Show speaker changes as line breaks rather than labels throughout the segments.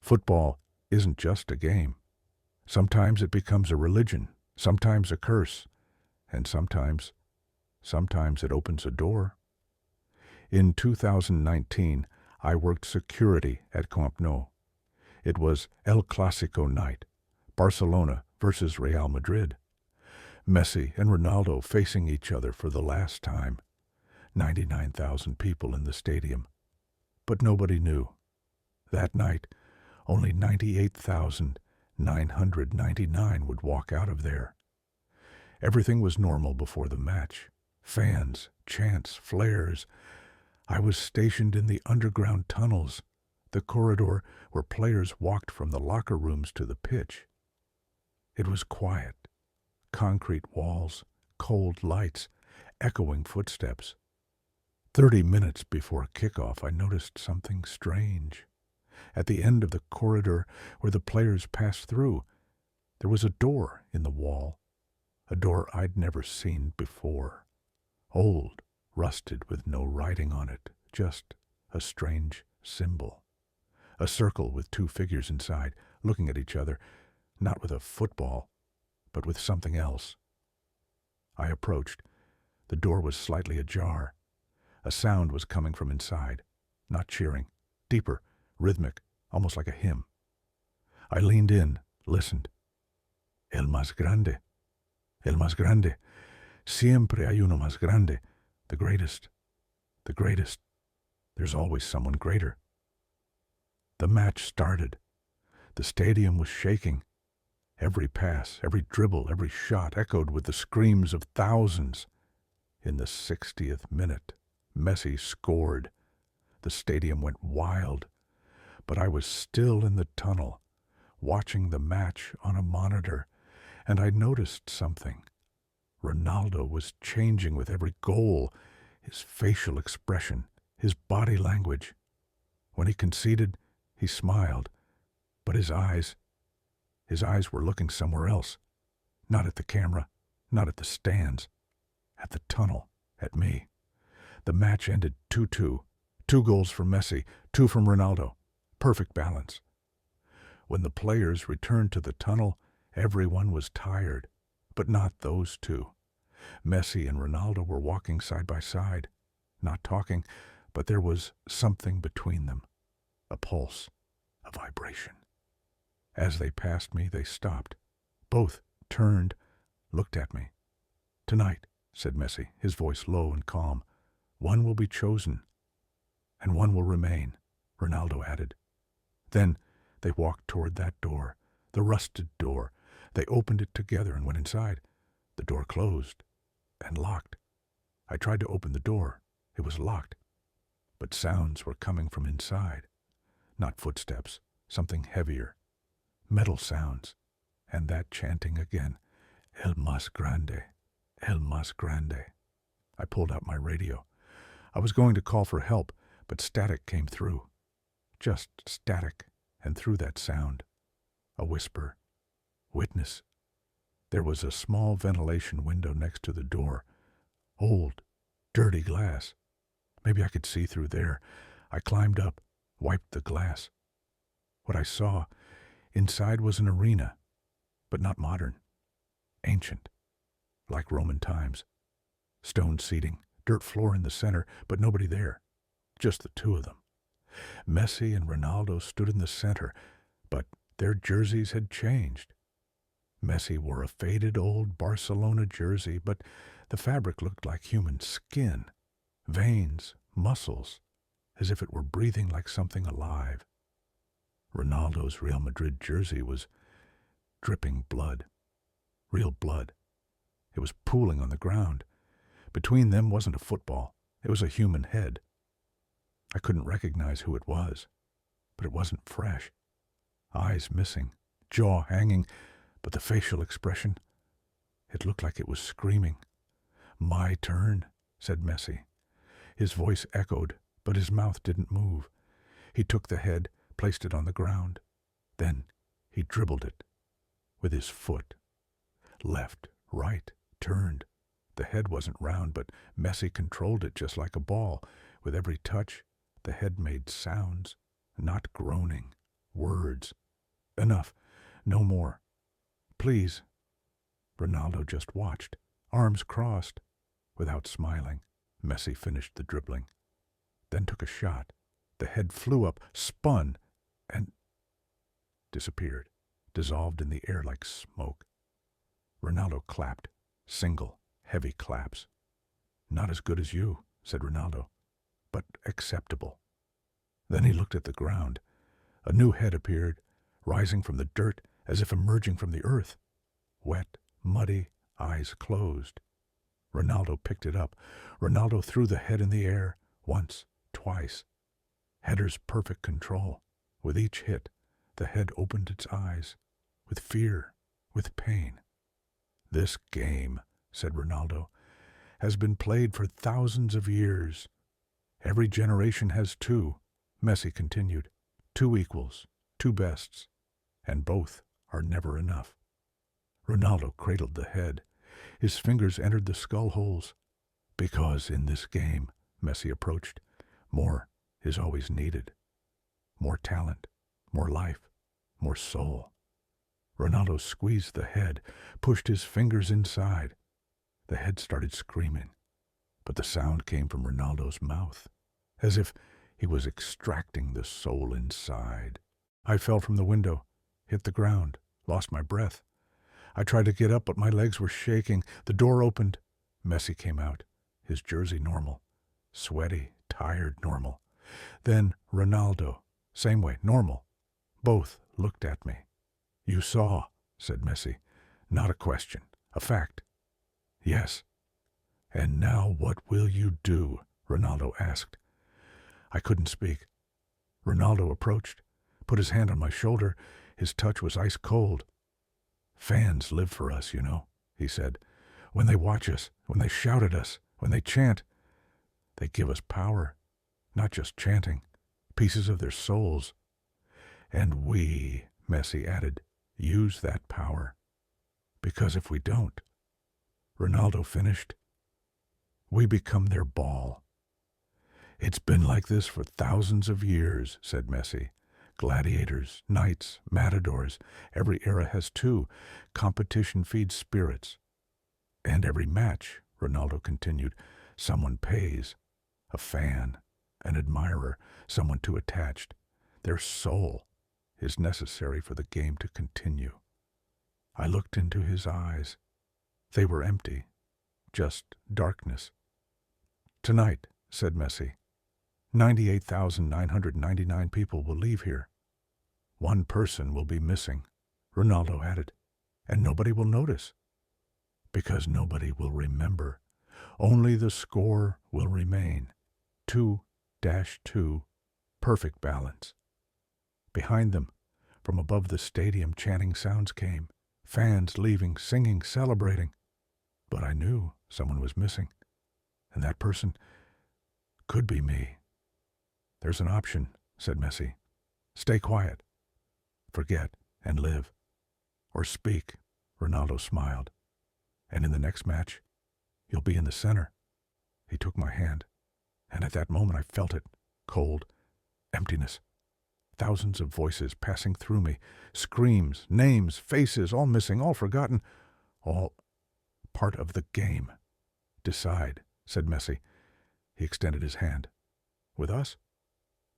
Football isn't just a game. Sometimes it becomes a religion, sometimes a curse, and sometimes it opens a door. In 2019, I worked security at Camp Nou. It was El Clasico night, Barcelona versus Real Madrid. Messi and Ronaldo facing each other for the last time. 99,000 people in the stadium. But nobody knew. That night, only 98,999 would walk out of there. Everything was normal before the match. Fans, chants, flares. I was stationed in the underground tunnels, the corridor where players walked from the locker rooms to the pitch. It was quiet. Concrete walls, cold lights, echoing footsteps. 30 minutes before kickoff, I noticed something strange. At the end of the corridor where the players passed through, there was a door in the wall, a door I'd never seen before. Old, rusted with no writing on it, just a strange symbol. A circle with two figures inside, looking at each other, not with a football, but with something else. I approached. The door was slightly ajar. A sound was coming from inside, not cheering, deeper, rhythmic, almost like a hymn. I leaned in, listened. El más grande, siempre hay uno más grande, the greatest, there's always someone greater. The match started. The stadium was shaking. Every pass, every dribble, every shot echoed with the screams of thousands. In the 60th minute, Messi scored. The stadium went wild. But I was still in the tunnel, watching the match on a monitor, and I noticed something. Ronaldo was changing with every goal, his facial expression, his body language. When he conceded, he smiled, but his eyes were looking somewhere else. Not at the camera, not at the stands, at the tunnel, at me. The match ended 2-2. 2 goals for Messi, 2 from Ronaldo. Perfect balance. When the players returned to the tunnel, everyone was tired, but not those two. Messi and Ronaldo were walking side by side, not talking, but there was something between them. A pulse, a vibration. As they passed me, they stopped. Both turned, looked at me. "Tonight," said Messi, his voice low and calm, "one will be chosen, and one will remain," Ronaldo added. Then they walked toward that door, the rusted door. They opened it together and went inside. The door closed and locked. I tried to open the door. It was locked. But sounds were coming from inside. Not footsteps, something heavier. Metal sounds, and that chanting again. El más grande, el más grande. I pulled out my radio. I was going to call for help, but static came through. Just static, and through that sound, a whisper. Witness. There was a small ventilation window next to the door. Old, dirty glass. Maybe I could see through there. I climbed up, wiped the glass. What I saw, inside was an arena, but not modern. Ancient, like Roman times. Stone seating, dirt floor in the center, but nobody there. Just the two of them. Messi and Ronaldo stood in the center, but their jerseys had changed. Messi wore a faded old Barcelona jersey, but the fabric looked like human skin, veins, muscles, as if it were breathing like something alive. Ronaldo's Real Madrid jersey was dripping blood. Real blood. It was pooling on the ground. Between them wasn't a football. It was a human head. I couldn't recognize who it was, but it wasn't fresh. Eyes missing, jaw hanging, but the facial expression, it looked like it was screaming. "My turn," said Messi. His voice echoed, but his mouth didn't move. He took the head, placed it on the ground. Then he dribbled it with his foot. Left, right, turned. The head wasn't round, but Messi controlled it just like a ball. With every touch, the head made sounds, not groaning, words. Enough. No more. Please. Ronaldo just watched, arms crossed, without smiling. Messi finished the dribbling, then took a shot. The head flew up, spun, and disappeared, dissolved in the air like smoke. Ronaldo clapped, single, heavy claps. Not as good as you, said Ronaldo, but acceptable. Then he looked at the ground. A new head appeared, rising from the dirt as if emerging from the earth. Wet, muddy, eyes closed. Ronaldo picked it up. Ronaldo threw the head in the air, once, twice. Header's perfect control. With each hit, the head opened its eyes, with fear, with pain. This game, said Ronaldo, has been played for thousands of years. Every generation has two, Messi continued. Two equals, two bests, and both are never enough. Ronaldo cradled the head. His fingers entered the skull holes. Because in this game, Messi approached, more is always needed. More talent, more life, more soul. Ronaldo squeezed the head, pushed his fingers inside. The head started screaming, but the sound came from Ronaldo's mouth, as if he was extracting the soul inside. I fell from the window, hit the ground, lost my breath. I tried to get up, but my legs were shaking. The door opened. Messi came out, his jersey normal, sweaty, tired normal. Then Ronaldo, same way, normal. Both looked at me. You saw, said Messi. Not a question, a fact. Yes. And now what will you do? Ronaldo asked. I couldn't speak. Ronaldo approached, put his hand on my shoulder. His touch was ice cold. Fans live for us, you know, he said. When they watch us, when they shout at us, when they chant, they give us power, not just chanting, pieces of their souls. And we, Messi added, use that power. Because if we don't, Ronaldo finished, we become their ball. It's been like this for thousands of years, said Messi. Gladiators, knights, matadors, every era has two. Competition feeds spirits. And every match, Ronaldo continued, someone pays. A fan, an admirer, someone too attached. Their soul is necessary for the game to continue. I looked into his eyes. They were empty, just darkness. Tonight, said Messi, 98,999 people will leave here. One person will be missing, Ronaldo added, and nobody will notice. Because nobody will remember. Only the score will remain. 2-2, perfect balance. Behind them, from above the stadium, chanting sounds came. Fans leaving, singing, celebrating. But I knew someone was missing, and that person could be me. There's an option, said Messi. Stay quiet. Forget and live. Or speak, Ronaldo smiled. And in the next match, you'll be in the center. He took my hand, and at that moment I felt it, cold, emptiness. Thousands of voices passing through me, screams, names, faces, all missing, all forgotten, all part of the game. Decide, said Messi. He extended his hand. With us?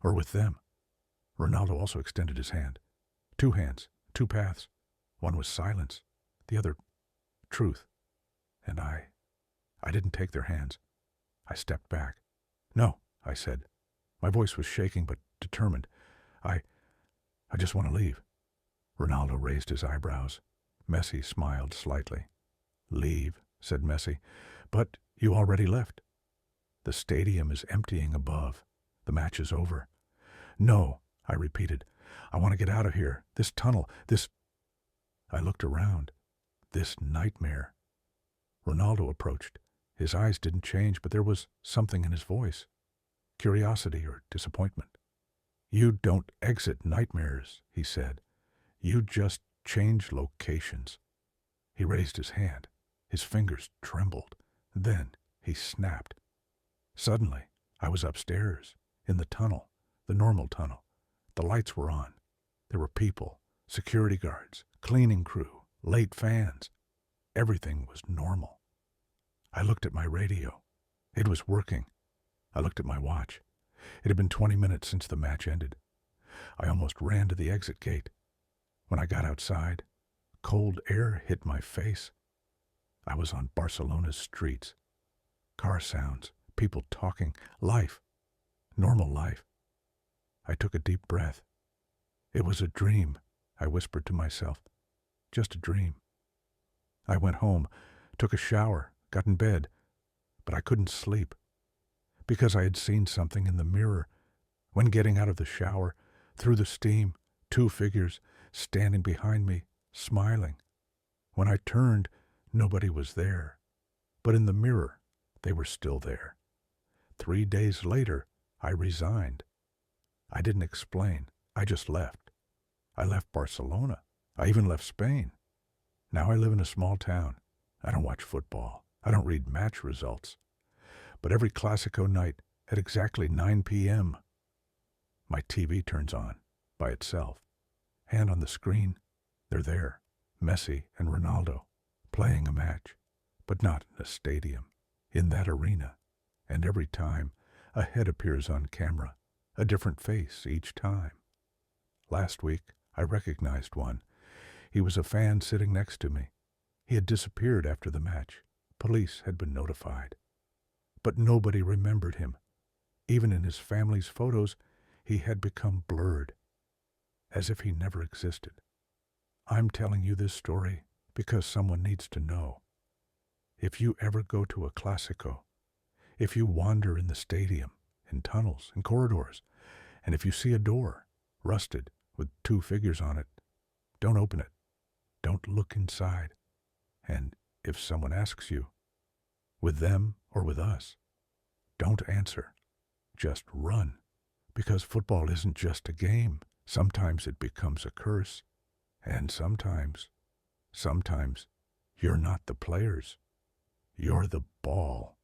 Or with them? Ronaldo also extended his hand. Two hands, two paths. One was silence, the other truth. And I didn't take their hands. I stepped back. No, I said. My voice was shaking but determined. I just want to leave. Ronaldo raised his eyebrows. Messi smiled slightly. Leave, said Messi. But you already left. The stadium is emptying above. The match is over. No, I repeated. I want to get out of here. This tunnel, this... I looked around. This nightmare. Ronaldo approached. His eyes didn't change, but there was something in his voice. Curiosity or disappointment. You don't exit nightmares, he said. You just change locations. He raised his hand. His fingers trembled. Then he snapped. Suddenly, I was upstairs, in the tunnel, the normal tunnel. The lights were on. There were people, security guards, cleaning crew, late fans. Everything was normal. I looked at my radio. It was working. I looked at my watch. It had been 20 minutes since the match ended. I almost ran to the exit gate. When I got outside, cold air hit my face. I was on Barcelona's streets. Car sounds, people talking, life, normal life. I took a deep breath. It was a dream, I whispered to myself. Just a dream. I went home, took a shower, got in bed, but I couldn't sleep because I had seen something in the mirror. When getting out of the shower, through the steam, 2 figures standing behind me, smiling. When I turned, nobody was there, but in the mirror, they were still there. 3 days later, I resigned. I didn't explain. I just left. I left Barcelona. I even left Spain. Now I live in a small town. I don't watch football. I don't read match results. But every Clasico night at exactly 9 p.m., my TV turns on by itself. And on the screen, they're there, Messi and Ronaldo, playing a match, but not in a stadium, in that arena. And every time, a head appears on camera, a different face each time. Last week, I recognized one. He was a fan sitting next to me. He had disappeared after the match. Police had been notified. But nobody remembered him. Even in his family's photos, he had become blurred, as if he never existed. I'm telling you this story because someone needs to know. If you ever go to a Clasico, if you wander in the stadium, in tunnels, in corridors, and if you see a door, rusted, with 2 figures on it, don't open it. Don't look inside. And if someone asks you, with them or with us, don't answer. Just run. Because football isn't just a game. Sometimes it becomes a curse. And sometimes, you're not the players. You're the ball.